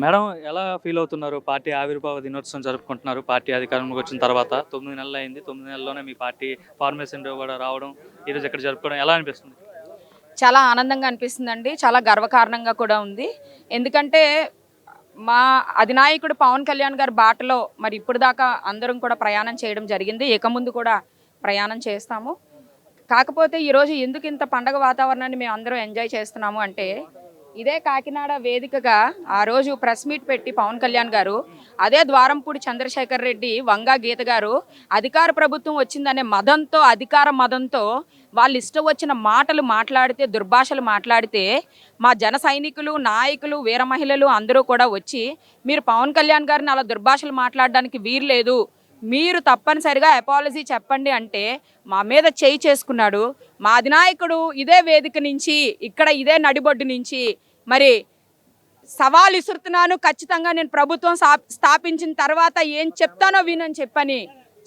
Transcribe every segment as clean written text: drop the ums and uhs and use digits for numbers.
Madam ఎలా feel అవుతున్నారు? Party ఆవిర్భావ దినోత్సవం జరుపుకుంటున్నారు. పార్టీ అధికారంలోకి వచ్చిన తర్వాత 9 నెలలు అయింది. 9 నెలల్లోనే మీ పార్టీ ఫార్మేషన్ డే కూడా రావడం, ఈరోజు ఇక్కడ జరుపుకోవడం ఎలా అనిపిస్తుంది? చాలా ఆనందంగా అనిపిస్తుందండి. చాలా గర్వకారణంగా కూడా ఉంది. ఎందుకంటే మా అధినాయకుడు పవన్ కళ్యాణ్ గారి బాటలో మరి ఇప్పటిదాకా అందరం కూడా ప్రయాణం చేయడం జరిగింది. ఇక ముందు కూడా ప్రయాణం చేస్తాము. కాకపోతే ఈరోజు ఎందుకు ఇంత పండగ వాతావరణాన్ని మేము అందరం ఎంజాయ్ చేస్తున్నాము అంటే, ఇదే కాకినాడ వేదికగా ఆ రోజు ప్రెస్ మీట్ పెట్టి పవన్ కళ్యాణ్ గారు, అదే ద్వారంపూడి చంద్రశేఖర్ రెడ్డి, వంగా గీత గారు అధికార ప్రభుత్వం వచ్చిందనే మదంతో, అధికార మదంతో వాళ్ళు ఇష్టం వచ్చిన మాటలు మాట్లాడితే, దుర్భాషలు మాట్లాడితే, మా జన సైనికులు, నాయకులు, వీర మహిళలు అందరూ కూడా వచ్చి, మీరు పవన్ కళ్యాణ్ గారిని అలా దుర్భాషలు మాట్లాడడానికి వీల్లేదు, మీరు తప్పనిసరిగా అపాలజీ చెప్పండి అంటే మా మీద చేయి చేసుకున్నాడు. మా అధినాయకుడు ఇదే వేదిక నుంచి, ఇక్కడ ఇదే నడిబొడ్డు నుంచి మరి సవాల్ ఇసురుతున్నాను, ఖచ్చితంగా నేను ప్రభుత్వం స్థాపించిన తర్వాత ఏం చెప్తానో వినని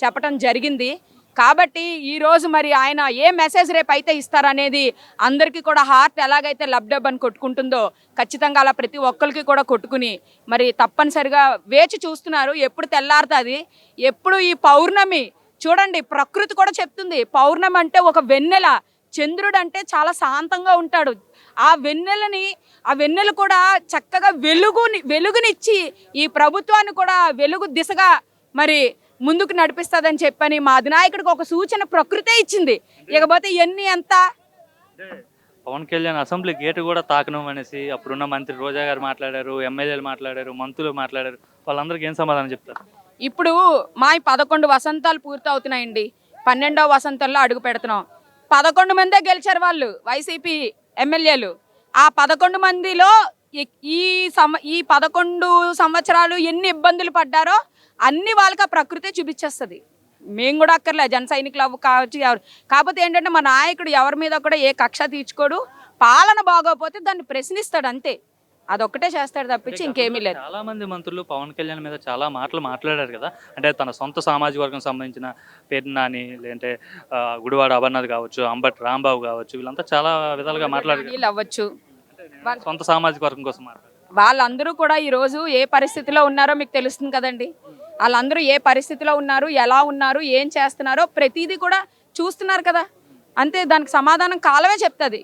చెప్పడం జరిగింది. కాబట్టి ఈరోజు మరి ఆయన ఏ మెసేజ్ రేపు అయితే ఇస్తారనేది అందరికీ కూడా హార్ట్ ఎలాగైతే లబ్డబ్ అని కొట్టుకుంటుందో ఖచ్చితంగా అలా ప్రతి ఒక్కరికి కూడా కొట్టుకుని మరి తప్పనిసరిగా వేచి చూస్తున్నారు. ఎప్పుడు తెల్లారుతుంది, ఎప్పుడు ఈ పౌర్ణమి చూడండి, ప్రకృతి కూడా చెప్తుంది పౌర్ణమి అంటే ఒక వెన్నెల, చంద్రుడు అంటే చాలా శాంతంగా ఉంటాడు. ఆ వెన్నెలు కూడా చక్కగా వెలుగునిచ్చి ఈ ప్రభుత్వాన్ని కూడా వెలుగు దిశగా మరి ముందుకు నడిపిస్తుందని చెప్పని మా అధినాయకుడికి ఒక సూచన ప్రకృతే ఇచ్చింది. ఇకపోతే ఎన్ని ఎంత పవన్ కళ్యాణ్ అసెంబ్లీ గేటు కూడా తాకడం అనేసి అప్పుడున్న మంత్రి రోజా గారు మాట్లాడారు, ఎమ్మెల్యేలు మాట్లాడారు, మంత్రులు మాట్లాడారు. వాళ్ళందరికీ ఏం సమాధానం చెప్తారు? ఇప్పుడు మా 11 వసంతాలు పూర్తి అవుతున్నాయండి. 12వ వసంతంలో అడుగు పెడుతున్నాం. 11 మందే గెలిచారు వాళ్ళు వైసీపీ ఎమ్మెల్యేలు. ఆ 11 మందిలో ఈ 11 సంవత్సరాలు ఎన్ని ఇబ్బందులు పడ్డారో అన్ని వాళ్ళకి ఆ ప్రకృతే చూపించేస్తుంది. మేము కూడా అక్కర్లే, జన సైనికులు కావచ్చు ఎవరు. కాకపోతే ఏంటంటే మా నాయకుడు ఎవరి మీద కూడా ఏ కక్ష తీర్చుకోడు. పాలన బాగోపోతే దాన్ని ప్రశ్నిస్తాడు అంతే. అదొక్కటే చేస్తాడు తప్పించి ఇంకేమీ లేదు. చాలా మంది మంత్రులు పవన్ కళ్యాణ్ మీద చాలా మాటలు మాట్లాడారు కదా. అంటే తన సొంత సామాజిక వర్గం సంబంధించిన పేర్నాని, లేదంటే గుడివాడ అమర్నాథ్ కావచ్చు, అంబటి రాంబాబు కావచ్చు, వీళ్ళంతా చాలా విధాలుగా మాట్లాడారు. అవ్వచ్చు, సొంత సామాజిక వర్గం కోసం మాట్లాడారు. వాళ్ళందరూ కూడా ఈరోజు ఏ పరిస్థితిలో ఉన్నారో మీకు తెలుస్తుంది కదండి. వాళ్ళందరూ ఏ పరిస్థితిలో ఉన్నారు, ఎలా ఉన్నారు, ఏం చేస్తున్నారో ప్రతిదీ కూడా చూస్తున్నారు కదా. అంతే, దానికి సమాధానం కాలమే చెప్తుంది.